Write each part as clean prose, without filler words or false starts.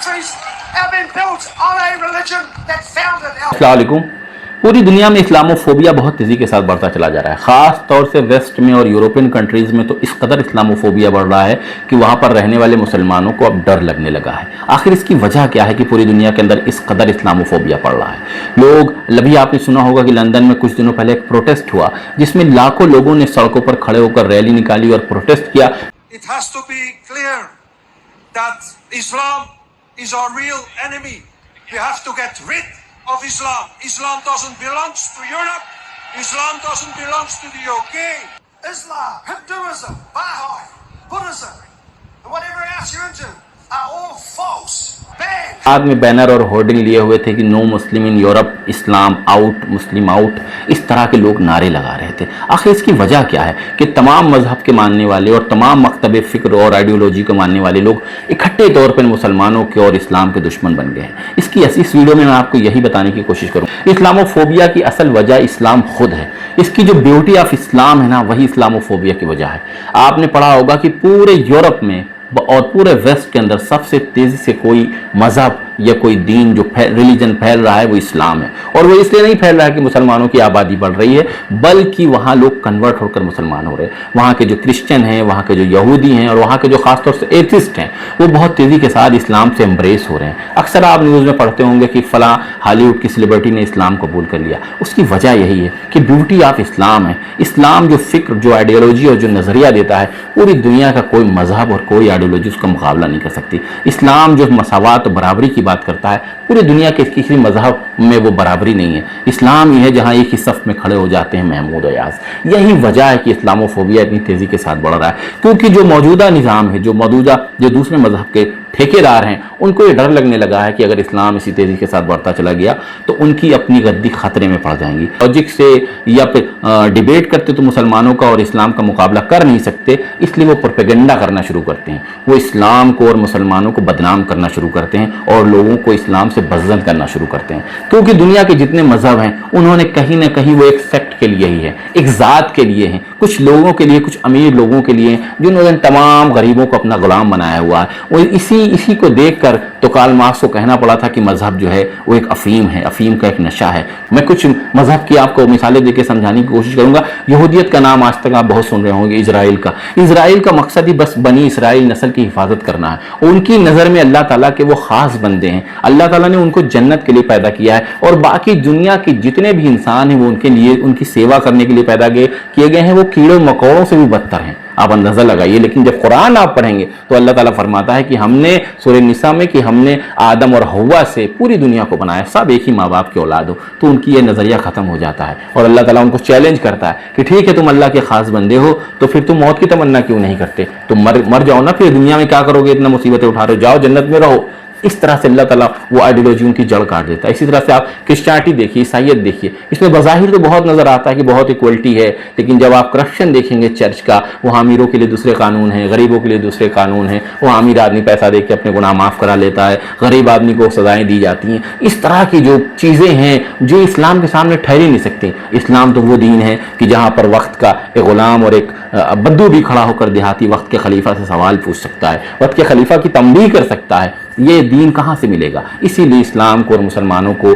countries have been built on a religion that founded our... अस्सलाम वालेकुम। पूरी दुनिया में इस्लामोफोबिया बहुत तेज़ी के साथ बढ़ता चला जा रहा है। ख़ास तौर से वेस्ट में और यूरोपियन कंट्रीज़ में तो इस कदर इस्लामोफोबिया बढ़ रहा है कि वहाँ पर रहने वाले मुसलमानों को अब डर लगने लगा है। आखिर इसकी वजह क्या है कि पूरी दुनिया के अंदर इस कदर इस्लामोफोबिया बढ़ रहा है? लोग, अभी आपने सुना होगा कि लंदन में कुछ दिनों पहले एक प्रोटेस्ट हुआ जिसमें लाखों लोगों ने सड़कों पर खड़े होकर रैली निकाली और प्रोटेस्ट किया। It has to be clear that Islam is our real enemy. We have to get rid of Islam. Islam doesn't belong to Europe. Islam doesn't belong to the UK. Islam, Hinduism, Baha'i, Buddhism, and whatever else you're into are all false. बाद में banner और hoarding लिए हुए थे कि no Muslim in Europe, Islam out, Muslim out, इस तरह के लोग नारे लगा रहे थे। आखिर इसकी वजह क्या है कि तमाम मजहब के मानने वाले और तमाम मकतब फ़िक्र और आइडियोलॉजी को मानने वाले लोग इकट्ठे तौर पर मुसलमानों के और इस्लाम के दुश्मन बन गए हैं। इस वीडियो में मैं आपको यही बताने की कोशिश करूँ। इस्लामोफोबिया की असल वजह इस्लाम खुद है। इसकी जो ब्यूटी ऑफ इस्लाम है ना, वही इस्लामोफोबिया की वजह है। आपने पढ़ा होगा कि पूरे यूरोप में और पूरे वेस्ट के अंदर सबसे तेज़ी से कोई मज़हब या कोई दीन जो रिलीजन फैल रहा है वो इस्लाम है। और वो इसलिए नहीं फैल रहा है कि मुसलमानों की आबादी बढ़ रही है, बल्कि वहाँ लोग कन्वर्ट होकर मुसलमान हो रहे हैं। वहाँ के जो क्रिश्चियन हैं, वहाँ के जो यहूदी हैं और वहाँ के जो ख़ासतौर से एथिस्ट हैं, वो बहुत तेज़ी के साथ इस्लाम से एम्ब्रेस हो रहे हैं। अक्सर आप न्यूज़ में पढ़ते होंगे कि फ़लाँ हॉलीवुड की सेलिब्रिटी ने इस्लाम कबूल कर लिया। उसकी वजह यही है कि ब्यूटी ऑफ इस्लाम है। इस्लाम जो फ़िक्र, जो आइडियोलॉजी और जो नज़रिया देता है, पूरी दुनिया का कोई मज़हब और कोई आइडियोलॉजी उसका मुकाबला नहीं कर सकती। इस्लाम जो मसावात और बराबरी की बात करता है, पूरी दुनिया के किसी मजहब में वो बराबरी नहीं है। इस्लाम ही है जहाँ एक ही सफ़ में खड़े हो जाते हैं महमूद और याज़। यही वजह है कि इस्लामोफोबिया इतनी तेज़ी के साथ बढ़ रहा है, क्योंकि जो मौजूदा निज़ाम है, जो दूसरे मजहब के ठेकेदार हैं, उनको ये डर लगने लगा है कि अगर इस्लाम इसी तेज़ी के साथ बढ़ता चला गया तो उनकी अपनी गद्दी ख़तरे में पड़ जाएंगी। लॉजिक से या फिर डिबेट करते तो मुसलमानों का और इस्लाम का मुकाबला कर नहीं सकते, इसलिए वो प्रोपेगेंडा करना शुरू करते हैं। वो इस्लाम को और मुसलमानों को बदनाम करना शुरू करते हैं और लोगों को इस्लाम से बज़्ज़त करना शुरू करते हैं। क्योंकि दुनिया के जितने मज़हब हैं, उन्होंने कहीं ना कहीं वो एक सेक्ट के लिए ही है, एक ज़ात के लिए हैं, कुछ लोगों के लिए, कुछ अमीर लोगों के लिए, जिन्होंने तमाम गरीबों को अपना गुलाम बनाया हुआ है। वो इसी को देखकर तो कार्ल मार्क्स को कहना पड़ा था कि मजहब जो है वो एक अफीम है, अफीम का एक नशा है। मैं कुछ मजहब की आपको मिसालें देकर समझाने की कोशिश करूंगा। यहूदियत का नाम आज तक आप बहुत सुन रहे होंगे, इजराइल का। इजराइल का मकसद ही बस बनी इसराइल नस्ल की हिफाजत करना है। उनकी नज़र में अल्लाह ताला के वो खास बंदे हैं। अल्लाह ताला ने उनको जन्नत के लिए पैदा किया है और बाकी दुनिया के जितने भी इंसान हैं वो उनके लिए, उनकी सेवा करने के लिए पैदा किए गए हैं। वो कीड़ों मकोड़ों से भी बदतर हैं, आप अंदाज़ा लगाइए। लेकिन जब कुरान आप पढ़ेंगे तो अल्लाह ताला फरमाता है कि हमने सूरह निसा में कि हमने आदम और हव्वा से पूरी दुनिया को बनाया, सब एक ही माँ बाप के औलाद हो। तो उनकी ये नज़रिया ख़त्म हो जाता है और अल्लाह ताला उनको चैलेंज करता है कि ठीक है, तुम अल्लाह के ख़ास बंदे हो, तो फिर तुम मौत की तमन्ना क्यों नहीं करते? तुम मर जाओ ना, फिर दुनिया में क्या करोगे? इतना मुसीबतें उठा रहे हो, जाओ जन्नत में रहो। इस तरह से अल्लाह ताला वो आइडियोलॉजी उनकी जड़ काट देता है। इसी तरह से आप क्रिश्चियनिटी देखिए, ईसाईयत देखिए, इसमें बज़ाहिर तो बहुत नज़र आता है कि बहुत इक्वलिटी है, लेकिन जब आप करप्शन देखेंगे चर्च का, वहाँ अमीरों के लिए दूसरे कानून हैं, गरीबों के लिए दूसरे कानून हैं। वहाँ अमीर आदमी पैसा दे के अपने गुनाह माफ़ करा लेता है, गरीब आदमी को सज़ाएँ दी जाती हैं। इस तरह की जो चीज़ें हैं जो इस्लाम के सामने ठहर ही नहीं सकती। इस्लाम तो वो दीन है कि जहाँ पर वक्त का एक ग़ुलाम और एक बद्दू भी खड़ा होकर देहाती वक्त के खलीफा से सवाल पूछ सकता है, वक्त के खलीफा की तंबीह कर सकता है। ये दीन कहाँ से मिलेगा? इसीलिए इस्लाम को और मुसलमानों को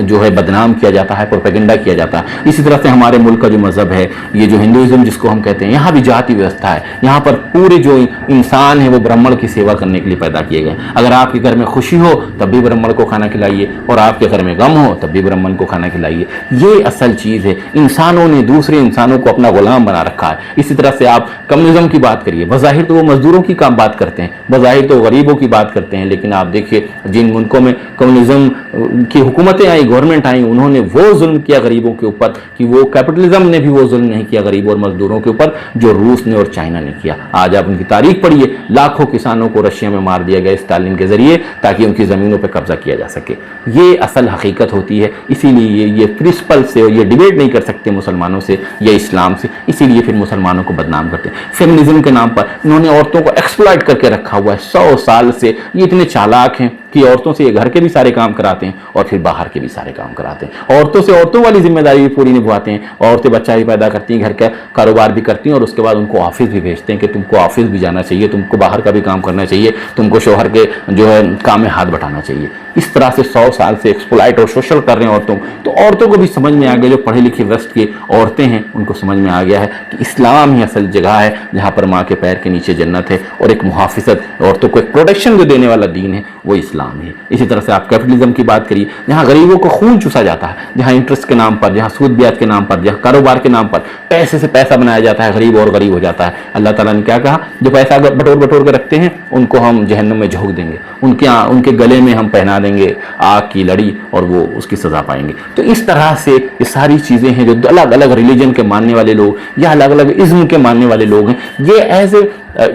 जो है बदनाम किया जाता है, प्रोपेगेंडा किया जाता है। इसी तरह से हमारे मुल्क का जो मज़हब है, ये जो हिंदुइज़्म जिसको हम कहते हैं, यहाँ भी जाति व्यवस्था है। यहाँ पर पूरे जो इंसान है वो ब्राह्मण की सेवा करने के लिए पैदा किए गए। अगर आपके घर में खुशी हो तब भी ब्राह्मण को खाना खिलाइए, और आपके घर में गम हो तब भी ब्राह्मण को खाना खिलाइए। ये असल चीज़ है। इंसानों ने दूसरे इंसानों को अपना गुलाम बना रखा है। इसी तरह से आप कम्युनिज्म की बात करिए, बज़ाहिर तो वो मजदूरों की काम बात करते हैं, बज़ाहिर तो गरीबों की बात करते हैं, लेकिन आप देखिए जिन मुल्कों में कम्युनिज्म की हुकूमतें आई, गवर्नमेंट आई, उन्होंने वो जुल्म किया गरीबों के ऊपर कि वो कैपिटलिज्म ने भी वो जुल्म नहीं किया गरीबों और मजदूरों के ऊपर जो रूस ने और चाइना ने किया। आज आप उनकी तारीख पढ़िए, लाखों किसानों को रशिया में मार दिया गया स्टालिन के जरिए ताकि उनकी ज़मीनों पर कब्जा किया जा सके। ये असल हकीकत होती है। इसीलिए ये प्रिंसिपल से ये डिबेट नहीं कर सकते मुसलमानों से या इस्लाम से, इसीलिए फिर मुसलमानों को बदनाम करते हैं। फेमिनिज्म के नाम पर इन्होंने औरतों को एक्सप्लॉइट करके रखा हुआ है 100 साल से। ये इतने चालाक हैं کہ عورتوں سے یہ گھر کے بھی سارے کام کراتے ہیں اور پھر باہر کے بھی سارے کام کراتے ہیں. عورتوں سے عورتوں والی ذمہ داری بھی پوری نبھاتے ہیں. عورتیں بچہ بھی پیدا کرتی ہیں, گھر کا کاروبار بھی کرتی ہیں, اور اس کے بعد ان کو آفس بھی بھیجتے ہیں کہ تم کو آفس بھی جانا چاہیے, تم کو باہر کا بھی کام کرنا چاہیے, تم کو شوہر کے جو ہے کام میں ہاتھ بٹانا چاہیے. اس طرح سے 100 سال سے ایکسپلائٹ اور سوشل کر رہے ہیں عورتوں. تو عورتوں کو بھی سمجھ میں آ گیا, جو پڑھے لکھے ویسٹ کی عورتیں ہیں ان کو سمجھ میں آ گیا ہے کہ اسلام ہی اصل جگہ ہے جہاں پر ماں کے پیر کے نیچے جنت ہے, اور ایک محافظت عورتوں کو ایک پروٹیکشن جو دینے والا دین ہے وہ اسلام ہے. اسی طرح سے آپ کیپٹلزم کی بات کریے, جہاں غریبوں کو خون چوسا جاتا ہے, جہاں انٹرسٹ کے نام پر, جہاں سود بیعت کے نام پر, جہاں کاروبار کے نام پر پیسے سے پیسہ بنایا جاتا ہے, غریب اور غریب ہو جاتا ہے. اللہ تعالیٰ نے کیا کہا, جو پیسہ بٹور کے رکھتے ہیں ان کو ہم جہنم میں جھونک دیں گے, ان کے گلے میں ہم پہنا دیں گے آگ کی لڑی اور وہ اس کی سزا پائیں گے. تو اس طرح سے یہ ساری چیزیں ہیں جو الگ الگ ریلیجن کے ماننے والے لوگ یا الگ الگ ازم کے ماننے والے لوگ ہیں, یہ ایز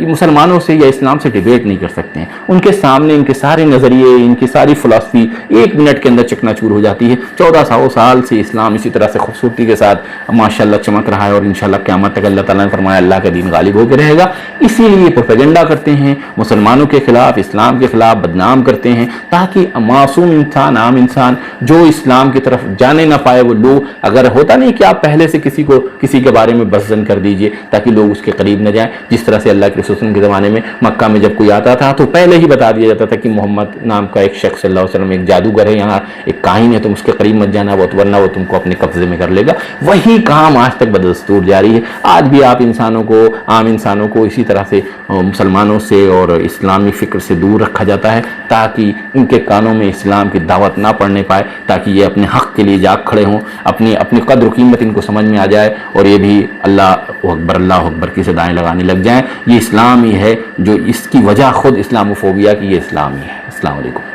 مسلمانوں سے یا اسلام سے ڈیبیٹ نہیں کر سکتے ہیں. ان کے سامنے ان کے سارے نظریے, ان کی ساری فلسفی 1 منٹ کے اندر چکنا چور ہو جاتی ہے. 1400 سال سے اسلام اسی طرح سے خوبصورتی کے ساتھ ماشاءاللہ چمک رہا ہے, اور انشاءاللہ قیامت تک اللہ تعالیٰ نے فرمایا اللہ کا دین غالب ہو کے رہے گا. اسی لیے پروپیگنڈا کرتے ہیں, مسلمانوں کے خلاف, اسلام کے خلاف بدنام کرتے ہیں, تاکہ معصوم انسان, عام انسان جو اسلام کی طرف جانے نہ پائے وہ لوگ, اگر ہوتا نہیں کہ آپ پہلے سے کسی کے بارے میں بزن کر دیجئے تاکہ لوگ اس کے قریب نہ جائیں. جس طرح سے اللہ کے رسول کے زمانے میں مکہ میں جب کوئی آتا تھا تو پہلے ہی بتا دیا جاتا تھا کہ محمد نام کا ایک شخص صلی اللہ علیہ وسلم ایک جادوگر ہے, یہاں ایک کاہن ہے, تم اس کے قریب مت جانا, ورنہ وہ تم کو اپنے قبضے میں کر لے گا. وہی کام آج تک بدستور جاری ہے. آج بھی آپ عام انسانوں کو اسی طرح سے مسلمانوں سے اور اسلامی فکر سے دور رکھا جاتا ہے تاکہ ان کے کانوں میں اسلام کی دعوت نہ پڑنے پائے, تاکہ یہ اپنے حق کے لیے جاگ کھڑے ہوں, اپنی قدر و قیمت ان کو سمجھ میں آ جائے, اور یہ بھی اللہ اکبر کی صدائیں لگانے لگ جائیں. یہ اسلام ہی ہے, جو اس کی وجہ خود اسلاموفوبیا کی, یہ اسلام ہی ہے. السلام علیکم.